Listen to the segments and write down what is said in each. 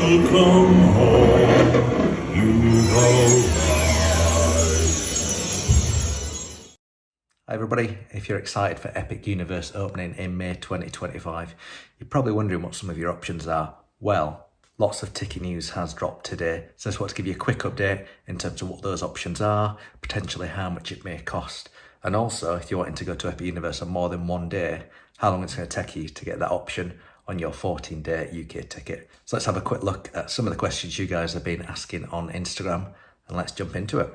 Welcome home, you've arrived. Hi everybody, if you're excited for Epic Universe opening in May 2025, you're probably wondering what some of your options are. Well, lots of ticket news has dropped today, so I just want to give you a quick update in terms of what those options are, potentially how much it may cost, and also if you're wanting to go to Epic Universe on more than one day, how long it's going to take you to get that option on your 14-day UK ticket. So let's have a quick look at some of the questions you guys have been asking on Instagram, and let's jump into it.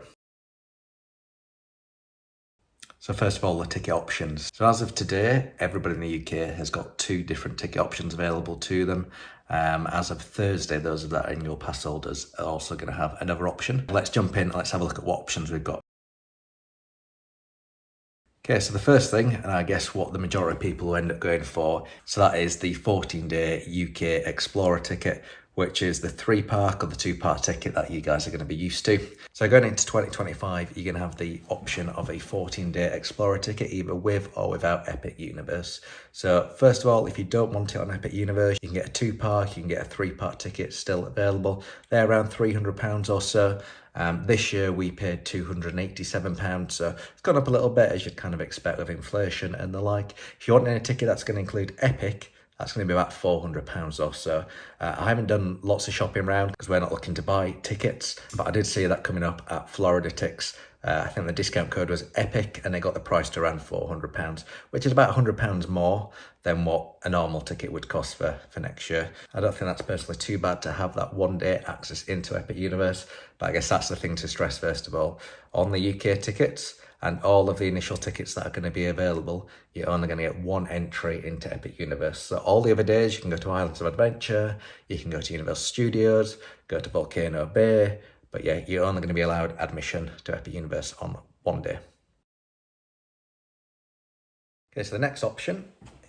So first of all, the ticket options. So as of today, everybody in the UK has got 2 different ticket options available to them. As of Thursday, those that are annual pass holders are also going to have another option. Let's jump in, let's have a look at what options we've got. Okay, so the first thing, and I guess what the majority of people will end up going for, so that is the 14-day UK Explorer ticket, which is the 3-park or the 2-park ticket that you guys are going to be used to. So going into 2025, you're going to have the option of a 14-day Explorer ticket, either with or without Epic Universe. So first of all, if you don't want it on Epic Universe, you can get a 2-park, you can get a 3-park ticket still available. They're around £300 or so. This year we paid £287, so it's gone up a little bit as you'd kind of expect with inflation and the like. If you want a ticket that's going to include Epic, that's going to be about £400 or so. I haven't done lots of shopping around because we're not looking to buy tickets, but I did see that coming up at Florida Tix. I think the discount code was EPIC and they got the price to around £400, which is about £100 more than what a normal ticket would cost for next year. I don't think that's personally too bad to have that one-day access into Epic Universe, but I guess that's the thing to stress first of all. On the UK tickets, and all of the initial tickets that are going to be available, you're only going to get 1 entry into Epic Universe. So all the other days, you can go to Islands of Adventure, you can go to Universal Studios, go to Volcano Bay, but yeah, you're only going to be allowed admission to Epic Universe on 1 day. Okay, so the next option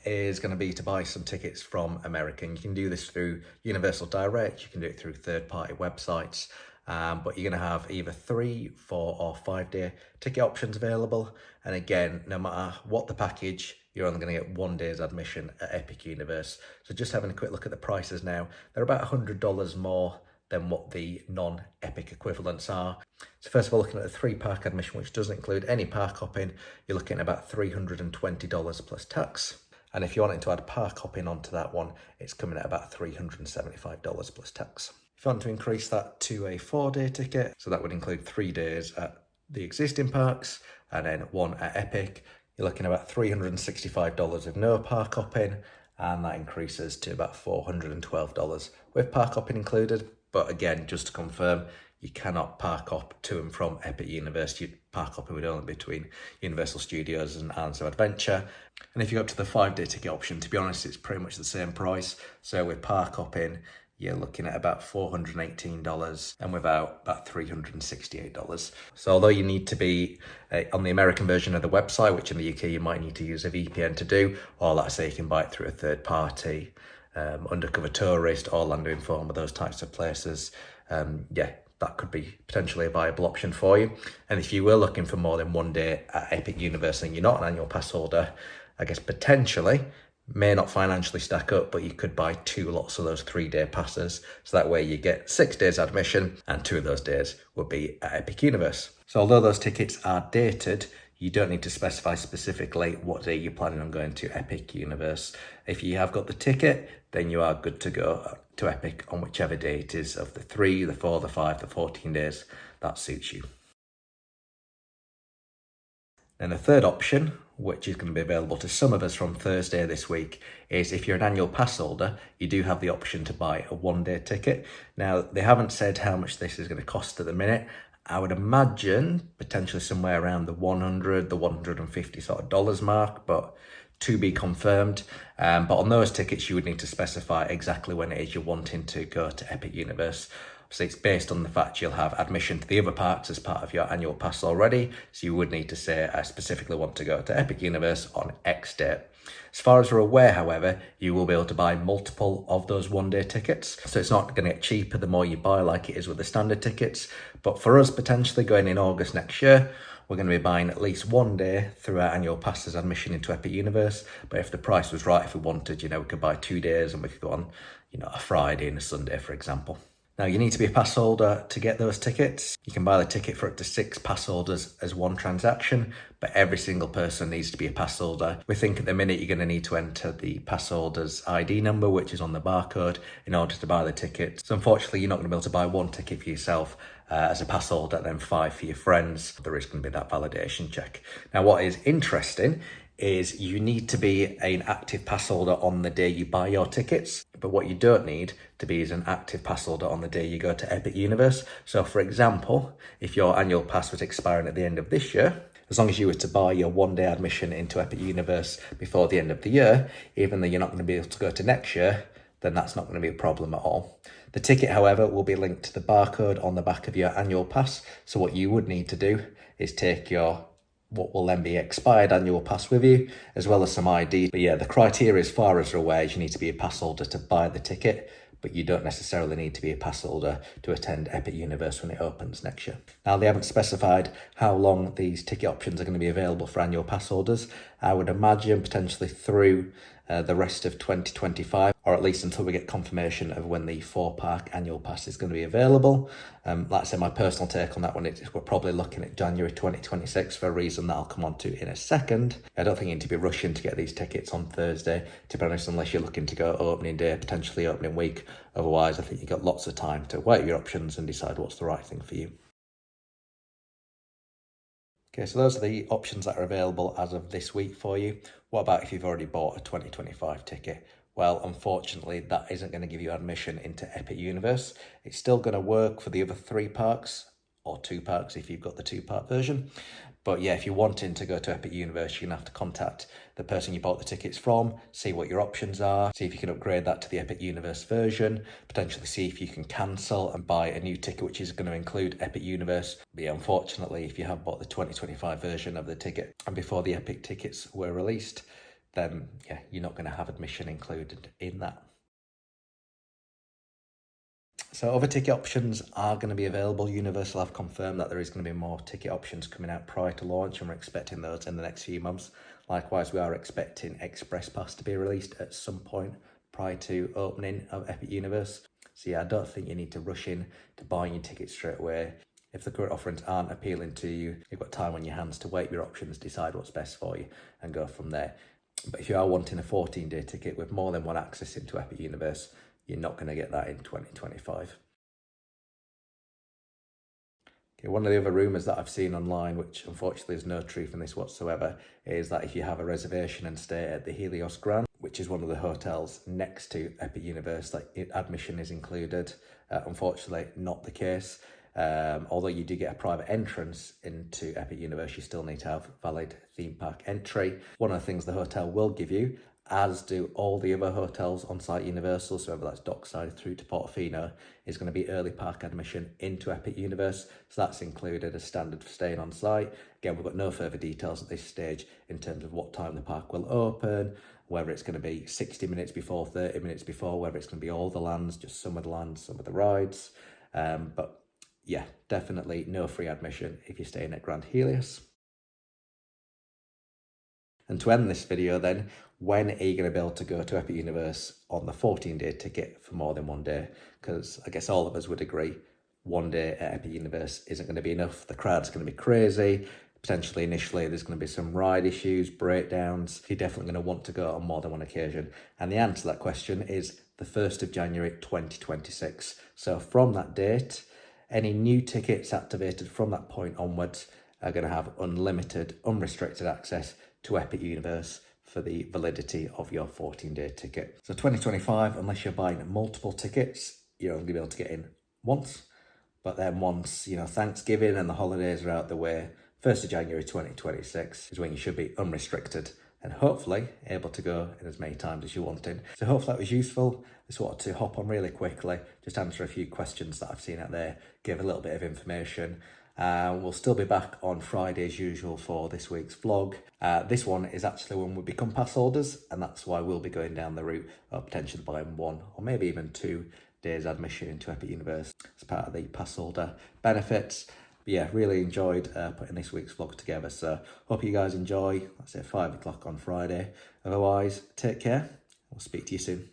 is going to be to buy some tickets from America. And you can do this through Universal Direct, you can do it through third-party websites, but you're going to have either 3, 4 or 5-day ticket options available. And again, no matter what the package, you're only going to get 1 day's admission at Epic Universe. So just having a quick look at the prices now, they're about $100 more than what the non-Epic equivalents are. So first of all, looking at the 3-park admission, which doesn't include any park hopping, you're looking at about $320 plus tax. And if you're wanting to add park hopping onto that one, it's coming at about $375 plus tax. If you want to increase that to a 4-day ticket, so that would include 3 days at the existing parks and then 1 at Epic, you're looking at about $365 with no park hopping, and that increases to about $412 with park hopping included. But again, just to confirm, you cannot park hop to and from Epic Universe. Park hopping would only be between Universal Studios and Islands of Adventure. And if you go up to the 5-day ticket option, to be honest, it's pretty much the same price. So with park hopping, you're looking at about $418 and without about $368. So although you need to be on the American version of the website, which in the UK you might need to use a VPN to do, or like I say, you can buy it through a third party, Undercover Tourist, Orlando Informer, those types of places. That could be potentially a viable option for you. And if you were looking for more than 1 day at Epic Universe and you're not an annual pass holder, I guess potentially may not financially stack up, but you could buy 2 lots of those 3-day passes. So that way you get 6 days admission and 2 of those days would be at Epic Universe. So although those tickets are dated, you don't need to specify specifically what day you're planning on going to Epic Universe. If you have got the ticket, then you are good to go to Epic on whichever day it is of the 3, the 4, the 5, the 14 days that suits you. And the third option, which is going to be available to some of us from Thursday this week, is if you're an annual pass holder, you do have the option to buy a 1-day ticket. Now, they haven't said how much this is going to cost at the minute. I would imagine potentially somewhere around the $100, the $150 sort of dollars mark, but to be confirmed. But on those tickets, you would need to specify exactly when it is you're wanting to go to Epic Universe. So it's based on the fact you'll have admission to the other parks as part of your annual pass already. So you would need to say, I specifically want to go to Epic Universe on X date. As far as we're aware, however, you will be able to buy multiple of those 1-day tickets. So it's not going to get cheaper the more you buy like it is with the standard tickets. But for us, potentially going in August next year, we're going to be buying at least 1 day through our annual passes admission into Epic Universe. But if the price was right, if we wanted, we could buy 2 days and we could go on, a Friday and a Sunday, for example. Now, you need to be a pass holder to get those tickets. You can buy the ticket for up to 6 pass holders as one transaction, but every single person needs to be a pass holder. We think at the minute you're going to need to enter the pass holder's ID number, which is on the barcode, in order to buy the ticket. So unfortunately, you're not going to be able to buy 1 ticket for yourself as a pass holder, then 5 for your friends. There is going to be that validation check. Now, what is interesting is you need to be an active pass holder on the day you buy your tickets, but what you don't need to be is an active pass holder on the day you go to Epic Universe. So for example, if your annual pass was expiring at the end of this year, as long as you were to buy your 1 day admission into Epic Universe before the end of the year, even though you're not going to be able to go to next year, then that's not going to be a problem at all. The ticket, however, will be linked to the barcode on the back of your annual pass. So what you would need to do is take your what will then be expired annual pass with you, as well as some ID. But yeah, the criteria as far as you're aware is you need to be a pass holder to buy the ticket, but you don't necessarily need to be a pass holder to attend Epic Universe when it opens next year. Now, they haven't specified how long these ticket options are going to be available for annual pass holders. I would imagine potentially through the rest of 2025, or at least until we get confirmation of when the 4-park annual pass is going to be available. Like I said, my personal take on that one is we're probably looking at January 2026 for a reason that I'll come on to in a second. I don't think you need to be rushing to get these tickets on Thursday, to be honest, unless you're looking to go opening day, potentially opening week. Otherwise, I think you've got lots of time to weigh your options and decide what's the right thing for you. Okay, so those are the options that are available as of this week for you. What about if you've already bought a 2025 ticket? Well, unfortunately, that isn't going to give you admission into Epic Universe. It's still going to work for the other 3 parks, or 2 parks if you've got the 2-part version. But yeah, if you're wanting to go to Epic Universe, you're going to have to contact the person you bought the tickets from, see what your options are, see if you can upgrade that to the Epic Universe version, potentially see if you can cancel and buy a new ticket which is going to include Epic Universe. But yeah, unfortunately, if you have bought the 2025 version of the ticket and before the Epic tickets were released, then yeah, you're not going to have admission included in that. So other ticket options are going to be available. Universal have confirmed that there is going to be more ticket options coming out prior to launch, and we're expecting those in the next few months. Likewise, we are expecting Express Pass to be released at some point prior to opening of Epic Universe. So yeah, I don't think you need to rush in to buying your tickets straight away. If the current offerings aren't appealing to you, you've got time on your hands to weigh your options, decide what's best for you, and go from there. But if you are wanting a 14-day ticket with more than one access into Epic Universe, you're not going to get that in 2025. Okay, one of the other rumours that I've seen online, which unfortunately is no truth in this whatsoever, is that if you have a reservation and stay at the Helios Grand, which is one of the hotels next to Epic Universe, that admission is included. Unfortunately, not the case. Although you do get a private entrance into Epic Universe, you still need to have valid theme park entry. One of the things the hotel will give you, as do all the other hotels on site Universal, so whether that's Dockside through to Portofino, is going to be early park admission into Epic Universe. So that's included as standard for staying on site. Again, we've got no further details at this stage in terms of what time the park will open, whether it's going to be 60 minutes before, 30 minutes before, whether it's going to be all the lands, just some of the lands, some of the rides. But yeah, definitely no free admission if you're staying at Grand Helios. And to end this video then, when are you going to be able to go to Epic Universe on the 14-day ticket for more than 1 day? Because I guess all of us would agree 1 day at Epic Universe isn't going to be enough. The crowd's going to be crazy. Potentially initially there's going to be some ride issues, breakdowns. You're definitely going to want to go on more than one occasion. And the answer to that question is the 1st of January 2026. So from that date, any new tickets activated from that point onwards are going to have unlimited, unrestricted access to Epic Universe for the validity of your 14-day ticket. So 2025, unless you're buying multiple tickets, you're only going to be able to get in once. But then once, Thanksgiving and the holidays are out the way, 1st of January 2026 is when you should be unrestricted and hopefully able to go in as many times as you wanted. So hopefully that was useful. I just wanted to hop on really quickly, just answer a few questions that I've seen out there, give a little bit of information. We'll still be back on Friday as usual for this week's vlog. This one is actually when we become pass holders, and that's why we'll be going down the route of potentially buying 1 or maybe even 2 days admission into Epic Universe as part of the pass holder benefits. But yeah, really enjoyed putting this week's vlog together. So hope you guys enjoy. Let's say 5 o'clock on Friday. Otherwise, take care. We'll speak to you soon.